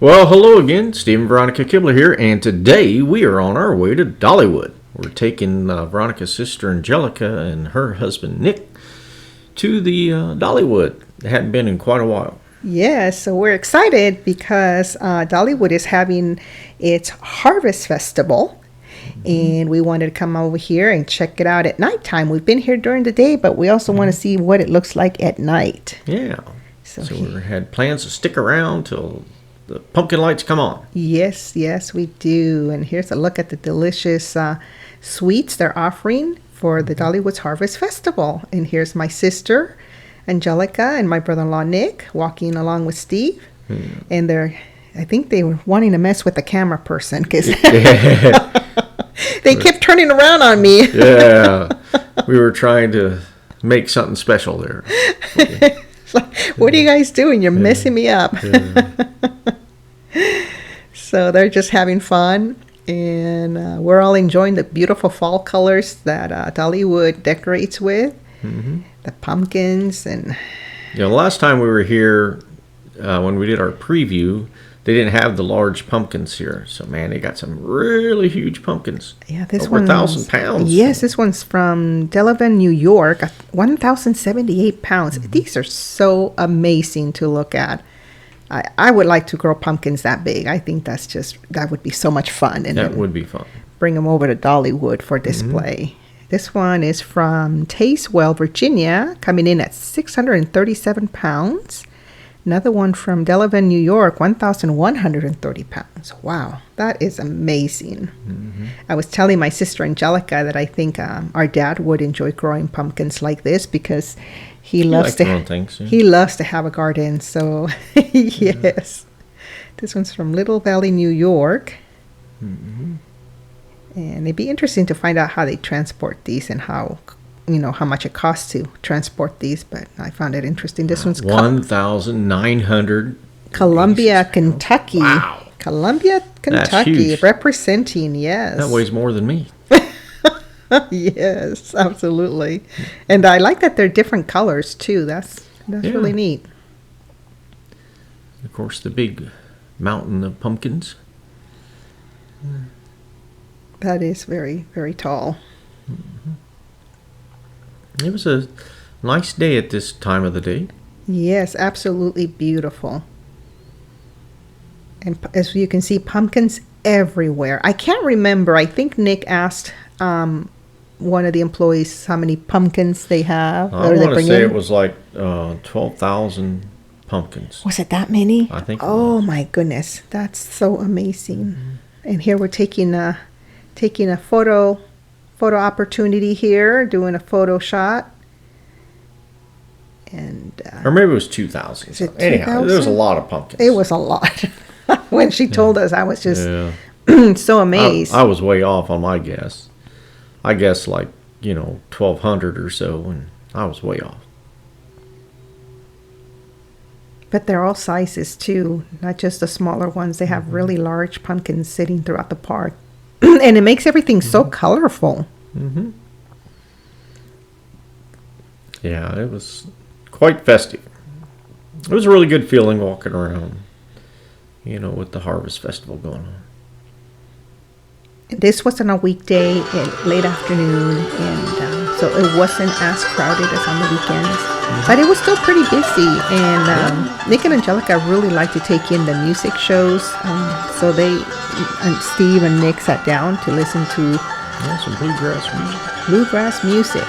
Well, hello again. Steve and Veronica Kibler here, and today we are on our way to Dollywood. We're taking Veronica's sister Angelica and her husband Nick to the Dollywood. They hadn't been in quite a while. Yes, so we're excited because Dollywood is having its Harvest Festival. And we wanted to come over here and check it out at nighttime. We've been here during the day, but we also want to see what it looks like at night. Yeah. So we had plans to stick around till the pumpkin lights come on. Yes, we do. And here's a look at the delicious sweets they're offering for the Dollywood's Harvest Festival. And here's my sister, Angelica, and my brother-in-law, Nick, walking along with Steve. And I think they were wanting to mess with the camera person because they kept turning around on me. Yeah. We were trying to make something special there. What are you guys doing? You're messing me up. So they're just having fun, and we're all enjoying the beautiful fall colors that Dollywood decorates with. The pumpkins and... Yeah, the last time we were here, when we did our preview, they didn't have the large pumpkins here. So, man, they got some really huge pumpkins. Yeah, this over 1,000 pounds. Yes, this one's from Dollywood, New York. 1,078 pounds. These are so amazing to look at. I would like to grow pumpkins that big. I think that would be so much fun. And that would be fun. Bring them over to Dollywood for display. This one is from Tazewell, Virginia, coming in at 637 pounds. Another one from Dollywood, New York, 1,130 pounds. Wow, that is amazing. I was telling my sister Angelica that I think our dad would enjoy growing pumpkins like this because he loves to have a garden. So, yes. This one's from Little Valley, New York. And it'd be interesting to find out how they transport these and how much it costs to transport these, but I found it interesting. This one's 1,900. Columbia, Kentucky. Wow. Columbia, Kentucky, representing, yes. That weighs more than me. Yes, absolutely. And I like that they're different colors, too. That's really neat. Of course, the big mountain of pumpkins. That is very, very tall. It was a nice day at this time of the day. Yes, absolutely beautiful. And as you can see, pumpkins everywhere. I can't remember. I think Nick asked one of the employees how many pumpkins they have. I want to say it was like 12,000 pumpkins. Was it that many? I think. Oh my goodness, that's so amazing. And here we're taking a photo opportunity here, doing a photo shot. And or maybe it was 2,000. Anyhow, there was a lot of pumpkins. It was a lot. When she told us, I was just so amazed. I was way off on my guess. I guess 1,200 or so, and I was way off. But they're all sizes too, not just the smaller ones. They have really large pumpkins sitting throughout the park. And it makes everything so colorful. Yeah, it was quite festive. It was a really good feeling walking around, with the Harvest Festival going on. This was on a weekday in late afternoon, and so it wasn't as crowded as on the weekends. But it was still pretty busy, and Nick and Angelica really like to take in the music shows. So Steve and Nick sat down to listen to some bluegrass music. Bluegrass music.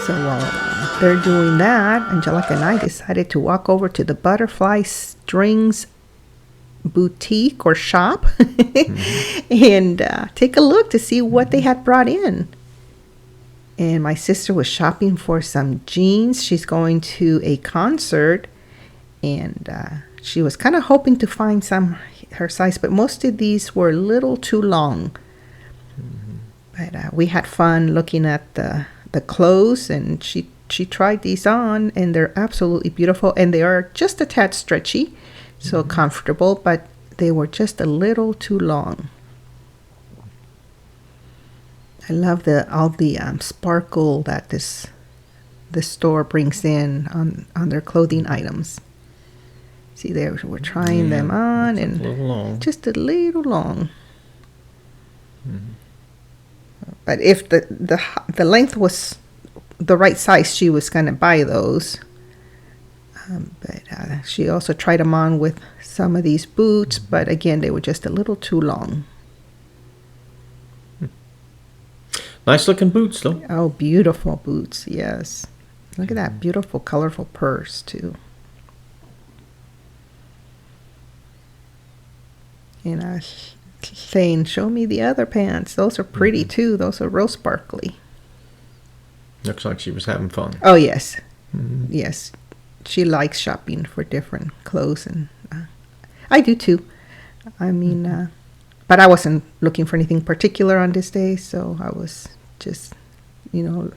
So while they're doing that, Angelica and I decided to walk over to the Butterfly Strings boutique or shop and take a look to see what they had brought in. And my sister was shopping for some jeans. She's going to a concert, and she was kind of hoping to find some her size, but most of these were a little too long. But we had fun looking at the clothes, and she she tried these on, and they're absolutely beautiful, and they are just a tad stretchy, so comfortable, but they were just a little too long. I love all the sparkle that this store brings in on their clothing items. See, there we're trying them on, and a little long. just a little long. But if the length was the right size, she was going to buy those. But she also tried them on with some of these boots, but again, they were just a little too long. Nice looking boots, though. Oh, beautiful boots, yes. Look at that beautiful, colorful purse, too. And I was saying, show me the other pants. Those are pretty, too. Those are real sparkly. Looks like she was having fun. Oh, yes. Yes. She likes shopping for different clothes, and I do, too. I mean, but I wasn't looking for anything particular on this day, so I was just,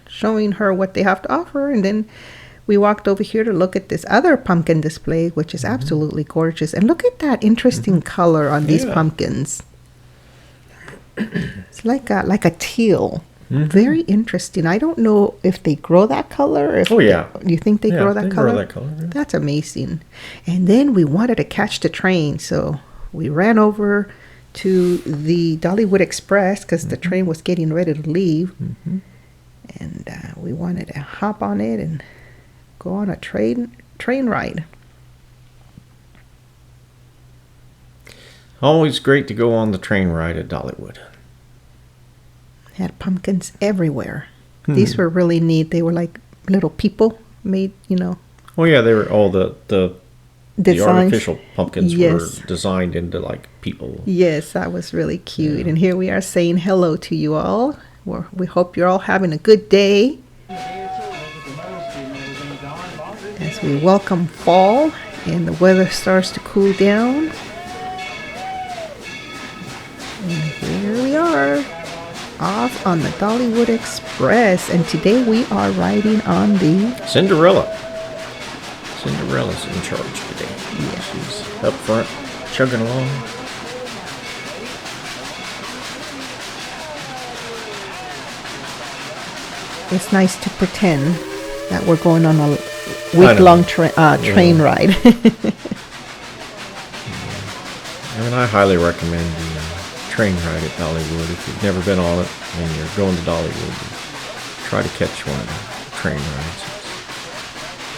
showing her what they have to offer. And then we walked over here to look at this other pumpkin display, which is absolutely gorgeous. And look at that interesting color on these pumpkins. It's like a teal. Very interesting. I don't know if they grow that color. You think they grow that color? Grow that color. Yeah. That's amazing. And then we wanted to catch the train, so we ran over to the Dollywood Express because the train was getting ready to leave. And we wanted to hop on it and go on a train ride. Always great to go on the train ride at Dollywood. Had pumpkins everywhere. These were really neat. They were like little people made, Oh yeah, they were all the artificial pumpkins Yes. were designed into like people. Yes, that was really cute. And here we are saying hello to you all. We hope you're all having a good day as we welcome fall and the weather starts to cool down. And here we are, off on the Dollywood Express. And today we are riding on the Cinderella's in charge today. Yeah. She's up front, chugging along. It's nice to pretend that we're going on a week-long train ride. I mean, I highly recommend the train ride at Dollywood. If you've never been on it and you're going to Dollywood, try to catch one of the train rides.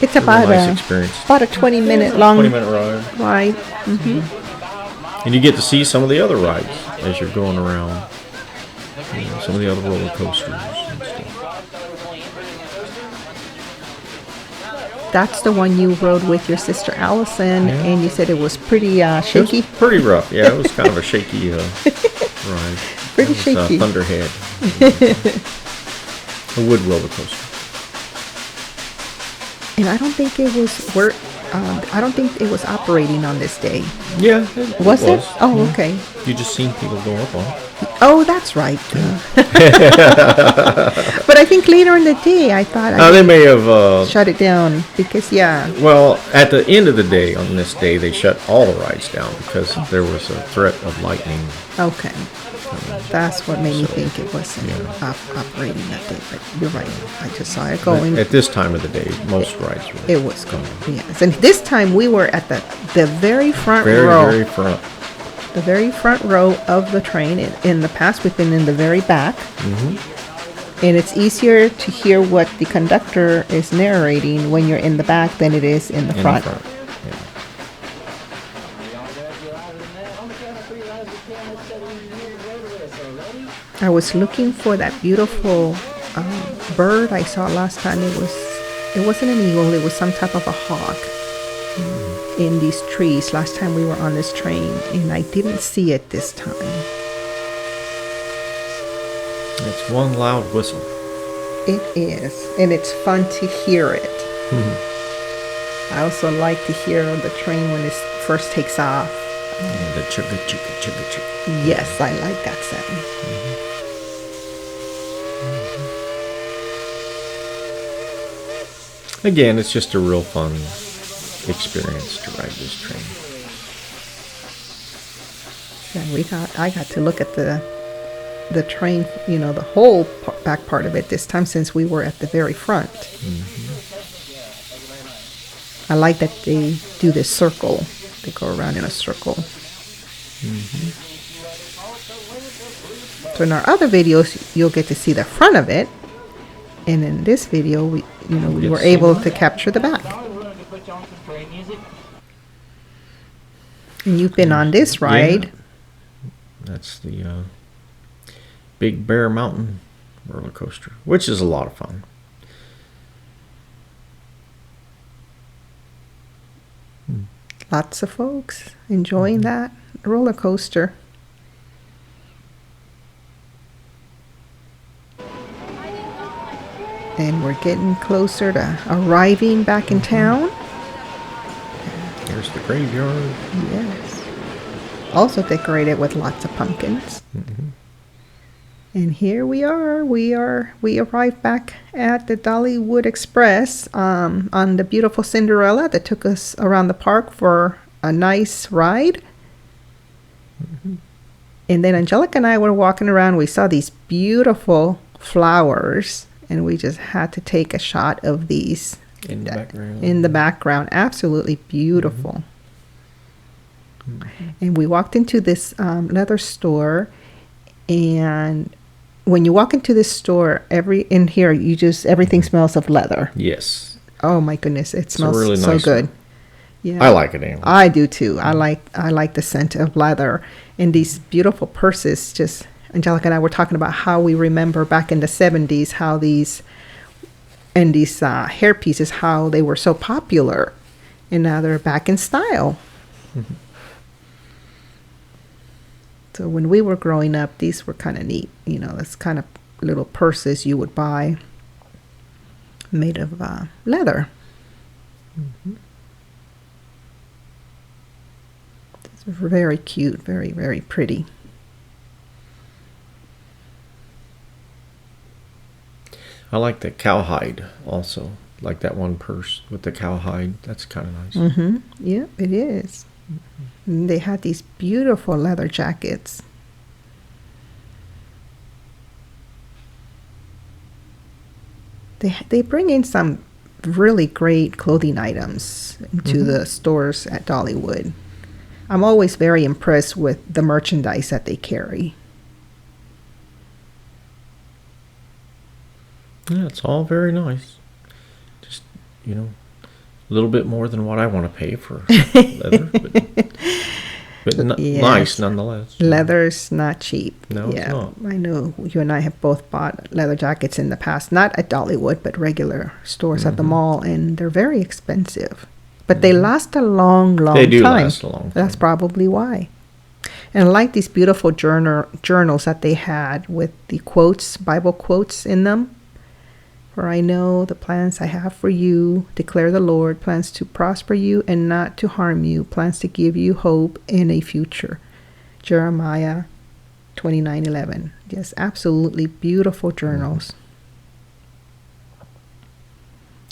It's about nice experience. About a 20-minute long 20-minute ride. And you get to see some of the other rides as you're going around. Some of the other roller coasters and stuff. That's the one you rode with your sister Allison, and you said it was pretty shaky. It was pretty rough. Yeah, it was kind of a shaky ride. Pretty shaky. Thunderhead. A wood roller coaster. And I don't think it was I don't think it was operating on this day. Yeah, it was. Oh, okay. You just seen people go up on it. Oh, that's right. But I think later in the day, I thought they may have shut it down because, Well, at the end of the day, on this day, they shut all the rides down because there was a threat of lightning. Okay. That's what made me think it wasn't operating that day. But you're right. I just saw it going. At this time of the day, most rides were. It was going. Yes. And this time we were at the very front row. Very front. The very front row of the train. In the past, we've been in the very back. And it's easier to hear what the conductor is narrating when you're in the back than it is in the front. I was looking for that beautiful bird I saw last time. It wasn't an eagle. It was some type of a hawk in these trees last time we were on this train, and I didn't see it this time. It's one loud whistle. It is, and it's fun to hear it. I also like to hear the train when it first takes off. And the chugga chugga chugga chugga. Yes, I like that sound. Again, it's just a real fun experience to ride this train. Yeah, I got to look at the train, the whole back part of it this time since we were at the very front. I like that they do this circle. They go around in a circle. So in our other videos, you'll get to see the front of it, and in this video, we were able to capture the back. And you've been on this ride. Yeah. That's the Big Bear Mountain roller coaster, which is a lot of fun. Lots of folks enjoying that roller coaster. And we're getting closer to arriving back in town. There's the graveyard. Yes. Also decorated with lots of pumpkins. And here we are. We arrived back at the Dollywood Express on the beautiful Cinderella that took us around the park for a nice ride. And then Angelica and I were walking around. We saw these beautiful flowers, and we just had to take a shot of these in the background. In the background, absolutely beautiful. And we walked into this leather store, and when you walk into this store, everything smells of leather. Yes. Oh my goodness, it smells really so nice good. one. Yeah, I like it anyway. I do too. I like the scent of leather, and these beautiful purses. Just Angelica and I were talking about how we remember back in the 70s how these hair pieces, how they were so popular, and now they're back in style. So when we were growing up, these were kind of neat. That's kind of little purses you would buy made of leather. It's very cute, very, very pretty. I like the cowhide also. Like that one purse with the cowhide. That's kind of nice. Yeah, it is. And they had these beautiful leather jackets. They bring in some really great clothing items into the stores at Dollywood. I'm always very impressed with the merchandise that they carry. Yeah, it's all very nice. Just, a little bit more than what I want to pay for leather, but Yes. Nice nonetheless. Leather's not cheap. No, it's not. I know you and I have both bought leather jackets in the past, not at Dollywood, but regular stores at the mall, and they're very expensive. But they last a long, long time. They do last a long time. That's probably why. And I like these beautiful journals that they had with the quotes, Bible quotes in them. For I know the plans I have for you, declare the Lord, plans to prosper you and not to harm you, plans to give you hope and a future. Jeremiah 29:11. Yes, absolutely beautiful journals.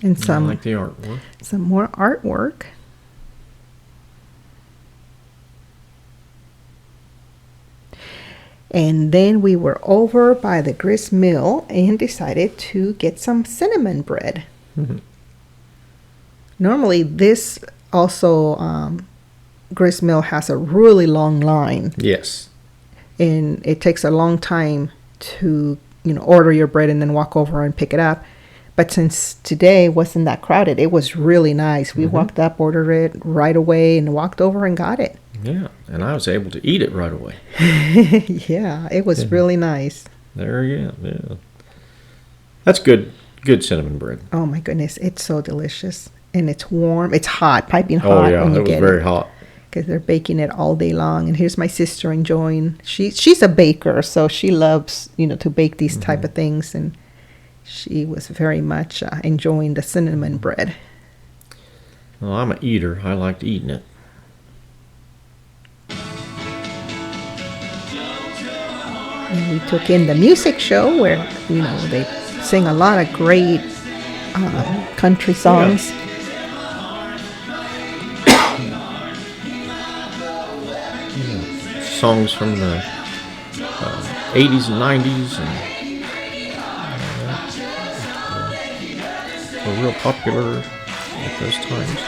And I some like the artwork. some more artwork. And then we were over by the grist mill and decided to get some cinnamon bread. Normally, this also grist mill has a really long line. Yes. And it takes a long time to order your bread and then walk over and pick it up. But since today wasn't that crowded, it was really nice. We walked up, ordered it right away, and walked over and got it. Yeah, and I was able to eat it right away. Yeah, it was really nice. There you go. Yeah. That's good cinnamon bread. Oh my goodness, it's so delicious. And it's warm. It's hot, piping hot. Oh yeah, when you it was get very hot. Because they're baking it all day long. And here's my sister enjoying. She's a baker, so she loves to bake these type of things. And she was very much enjoying the cinnamon bread. Well, I'm an eater. I liked eating it. And we took in the music show where they sing a lot of great country songs. Songs from the 80s and 90s and were real popular at those times.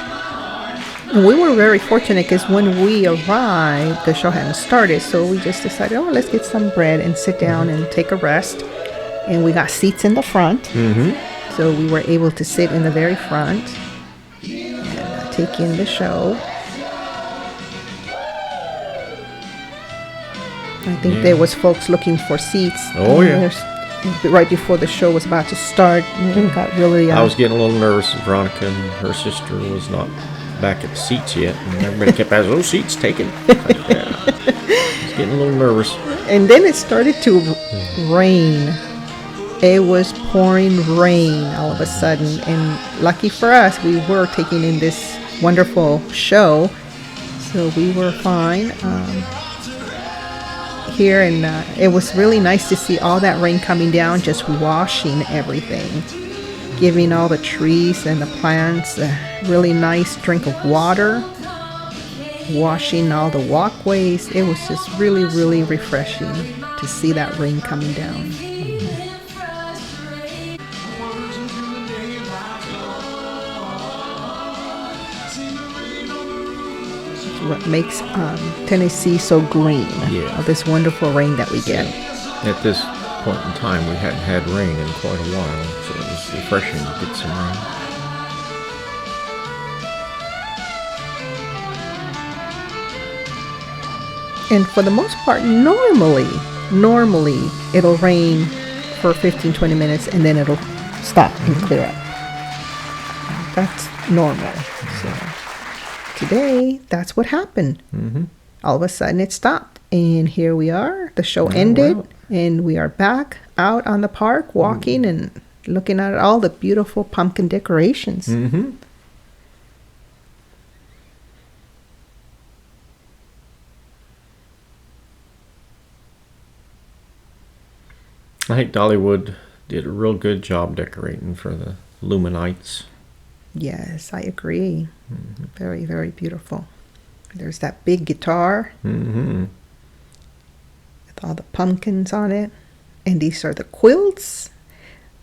And we were very fortunate because when we arrived, the show hadn't started, so we just decided, oh, let's get some bread and sit down and take a rest. And we got seats in the front, so we were able to sit in the very front and take in the show. I think there was folks looking for seats. Oh, yeah. Right before the show was about to start. It got really... I was getting a little nervous. Veronica and her sister was not back at the seats yet. And everybody kept asking, seats taken. I was getting a little nervous. And then it started to rain. It was pouring rain all of a sudden. And lucky for us, we were taking in this wonderful show. So we were fine. Here, and it was really nice to see all that rain coming down, just washing everything, giving all the trees and the plants a really nice drink of water, washing all the walkways. It was just really, really refreshing to see that rain coming down. What makes Tennessee so green, of this wonderful rain that we get. At this point in time, we hadn't had rain in quite a while, so it was refreshing to get some rain. And for the most part, normally it'll rain for 15-20 minutes and then it'll stop and clear up. That's normal. So today, that's what happened. All of a sudden, it stopped. And here we are. The show ended. And we are back out on the park, walking and looking at all the beautiful pumpkin decorations. I think Dollywood did a real good job decorating for the Luminites. Yes, I agree. Very, very beautiful. There's that big guitar with all the pumpkins on it. And these are the quilts.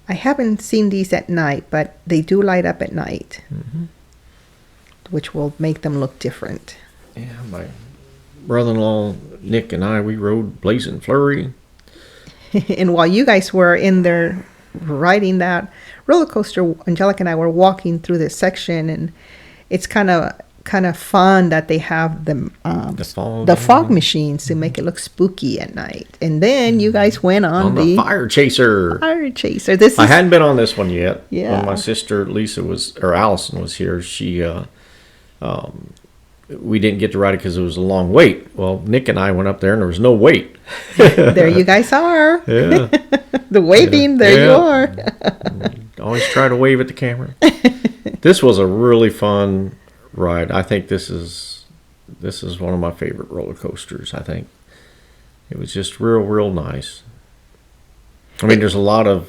I haven't seen these at night, but they do light up at night, which will make them look different. Yeah, my brother-in-law Nick and I, we rode Blazing Flurry. And while you guys were in there riding that roller coaster, Angelica and I were walking through this section, and it's kind of fun that they have the fog machines to make it look spooky at night. And then you guys went on the Fire Chaser. I hadn't been on this one yet. Yeah. When my sister Allison was here, she we didn't get to ride it because it was a long wait. Well, Nick and I went up there and there was no wait. There you guys are. Yeah. The waving, there you are. Always try to wave at the camera. This was a really fun ride. I think this is one of my favorite roller coasters. I think it was just real nice. I mean, there's a lot of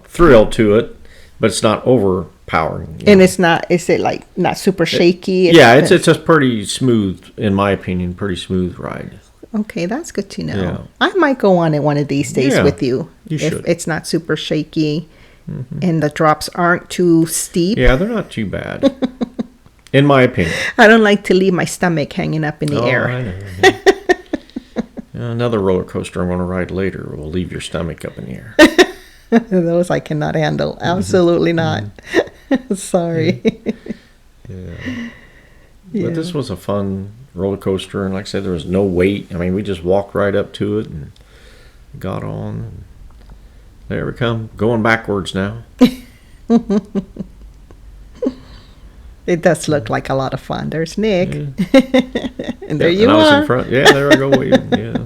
thrill to it, but it's not overpowering. And it's not. Is it like not super shaky? It's a pretty smooth, in my opinion, pretty smooth ride. Okay, that's good to know. Yeah. I might go on it one of these days with you. You if should. It's not super shaky and the drops aren't too steep. Yeah, they're not too bad, in my opinion. I don't like to leave my stomach hanging up in the air. I know. Another roller coaster I'm going to ride later will leave your stomach up in the air. Those I cannot handle. Absolutely not. Sorry. Yeah. But this was a fun roller coaster, and like I said, there was no wait. I mean, we just walked right up to it and got on. And there we come, going backwards now. It does look like a lot of fun. There's Nick. Yeah. And there you I was are. in front. Yeah, there I go waving. Yeah.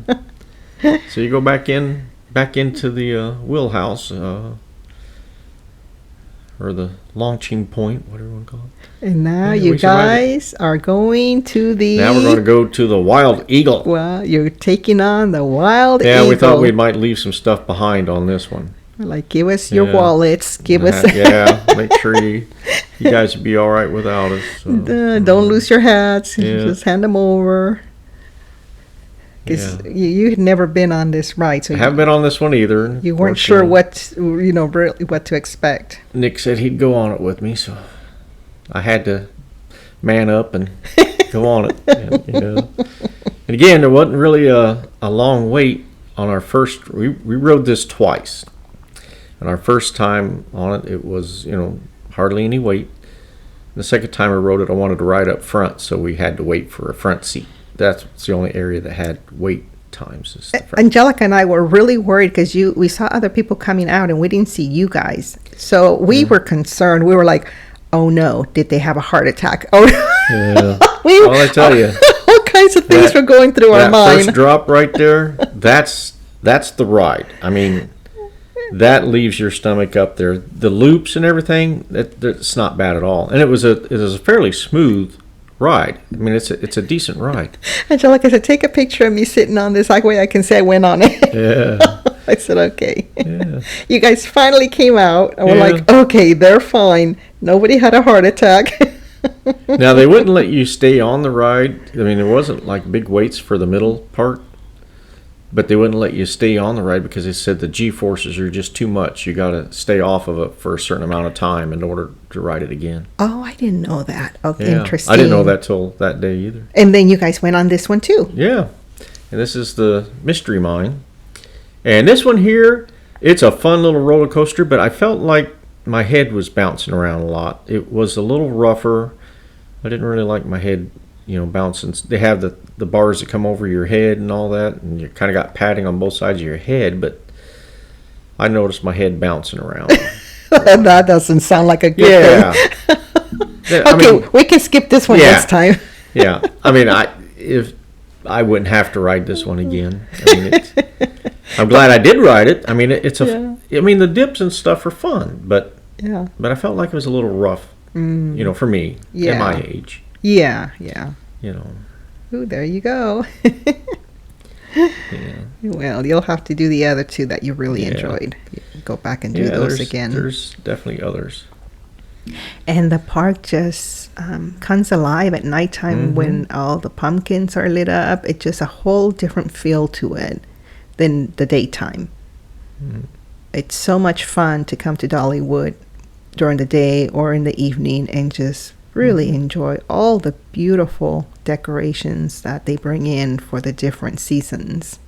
So you go back into the wheelhouse, or the launching point, whatever you want to call it. And now you guys are going to the... Now we're going to go to the Wild Eagle. Well, you're taking on the Wild Eagle. Yeah, we thought we might leave some stuff behind on this one. Like, give us your Yeah. wallets. Give us. Yeah, make sure you guys be all right without us. So. Don't lose your hats. Yeah. Just hand them over. Because you had never been on this ride, so I haven't been on this one either. you weren't sure really what to expect. Nick said he'd go on it with me, so I had to man up and go on it. And again, there wasn't really a long wait on our first. We rode this twice, and our first time on it, it was hardly any wait. The second time I rode it, I wanted to ride up front, so we had to wait for a front seat. That's the only area that had wait times. Is the front. Angelica and I were really worried because we saw other people coming out and we didn't see you guys. So we were concerned. We were like, oh no, did they have a heart attack? Oh, Yeah. Well, I tell you, all kinds of things were going through our that mind. first drop right there, that's the ride. I mean, that leaves your stomach up there. The loops and everything, it's not bad at all. And it was a fairly smooth ride. I mean, it's a decent ride. Angelica said, take a picture of me sitting on this. That way I can say I went on it. Yeah. I said, okay. Yeah. You guys finally came out and we're Yeah. like, okay, they're fine. Nobody had a heart attack. Now, they wouldn't let you stay on the ride. I mean, there wasn't like big weights for the middle part, but they wouldn't let you stay on the ride because they said the G-forces are just too much. You got to stay off of it for a certain amount of time in order to ride it again. Oh, I didn't know that. Okay, Yeah. interesting. I didn't know that till that day either. And then you guys went on this one too. Yeah. And this is the Mystery Mine. And this one here, it's a fun little roller coaster, but I felt like my head was bouncing around a lot. It was a little rougher. I didn't really like my head, bouncing. They have the bars that come over your head and all that, and you kind of got padding on both sides of your head, but I noticed my head bouncing around. That doesn't sound like a good thing. Yeah. Okay, we can skip this one next time. Yeah. I mean, if I wouldn't have to ride this one again. I mean, I'm glad I did ride it. I mean, I mean, the dips and stuff are fun, but I felt like it was a little rough, for me at my age. Yeah. Ooh, there you go. Yeah. Well, you'll have to do the other two that you really enjoyed. Go back and do those again. There's definitely others. And the park just comes alive at nighttime when all the pumpkins are lit up. It's just a whole different feel to it than the daytime. It's so much fun to come to Dollywood during the day or in the evening and just really enjoy all the beautiful decorations that they bring in for the different seasons.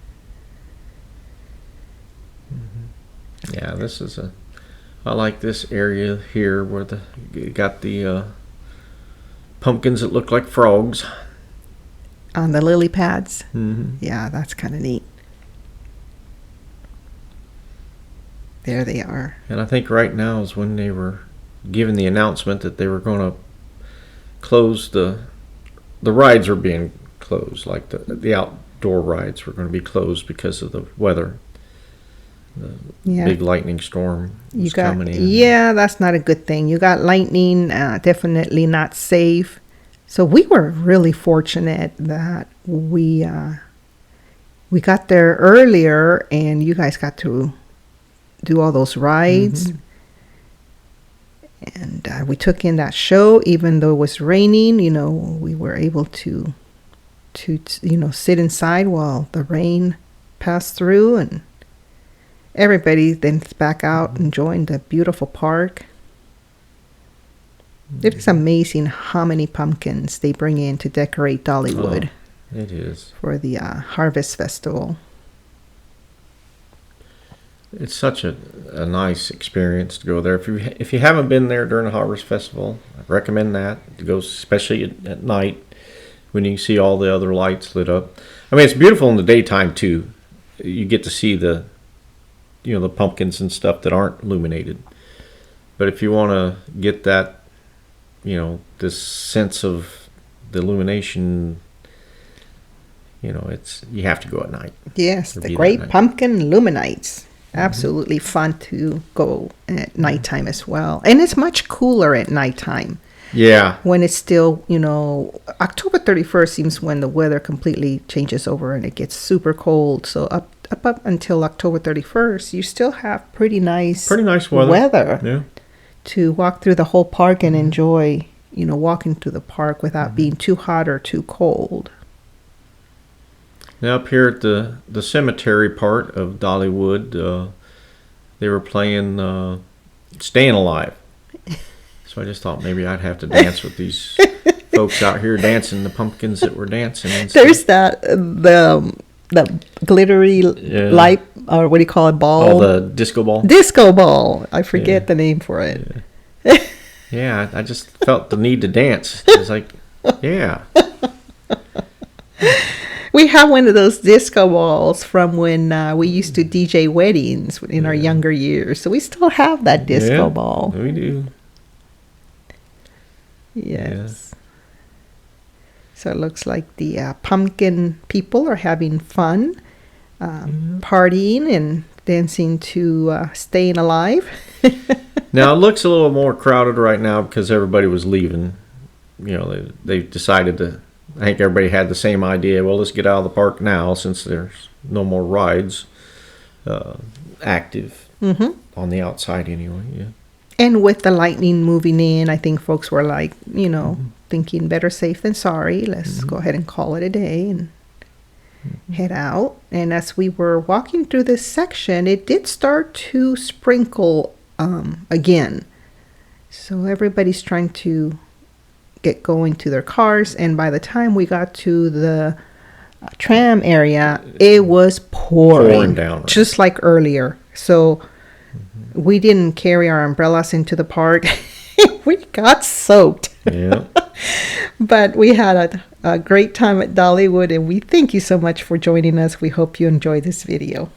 Yeah, I like this area here where you got the pumpkins that look like frogs. On the lily pads. Mm-hmm. Yeah, that's kind of neat. There they are. And I think right now is when they were giving the announcement that they were going to close the rides are being closed, like the outdoor rides were going to be closed because of the weather. The big lightning storm was coming in. Yeah, that's not a good thing. You got lightning, definitely not safe. So we were really fortunate that we got there earlier and you guys got to do all those rides. And we took in that show, even though it was raining. We were able to sit inside while the rain passed through, and everybody then back out enjoying the beautiful park. It is amazing how many pumpkins they bring in to decorate Dollywood. Oh, it is. For the Harvest Festival. It's such a nice experience to go there. If you haven't been there during the Harvest Festival, I recommend that to go, especially at night when you see all the other lights lit up. I mean, it's beautiful in the daytime too. You get to see the pumpkins and stuff that aren't illuminated. But if you want to get that, this sense of the illumination, you have to go at night. Yes, the Great Pumpkin Illuminates. Absolutely fun to go at nighttime as well. And it's much cooler at nighttime. Yeah. When it's still, October 31st seems when the weather completely changes over and it gets super cold. So up until October 31st, you still have pretty nice weather. Yeah. To walk through the whole park and enjoy, walking through the park without being too hot or too cold. Now up here at the cemetery part of Dollywood, they were playing Staying Alive. So I just thought maybe I'd have to dance with these folks out here dancing, the pumpkins that were dancing. And there's that, the glittery light, or what do you call it, ball? Oh, the disco ball? Disco ball. I forget the name for it. Yeah, I just felt the need to dance. It was like, yeah. We have one of those disco balls from when we used to DJ weddings in our younger years. So we still have that disco ball. We do. Yes. So it looks like the pumpkin people are having fun, partying and dancing to Staying Alive. Now, it looks a little more crowded right now because everybody was leaving. They decided to, I think everybody had the same idea. Well, let's get out of the park now since there's no more rides active on the outside anyway. Yeah. And with the lightning moving in, I think folks were like, thinking better safe than sorry. Let's go ahead and call it a day and head out. And as we were walking through this section, it did start to sprinkle again. So everybody's trying to get going to their cars. And by the time we got to the tram area, it was pouring down, right? Just like earlier. So we didn't carry our umbrellas into the park. We got soaked. Yeah. But we had a great time at Dollywood, and we thank you so much for joining us. We hope you enjoy this video.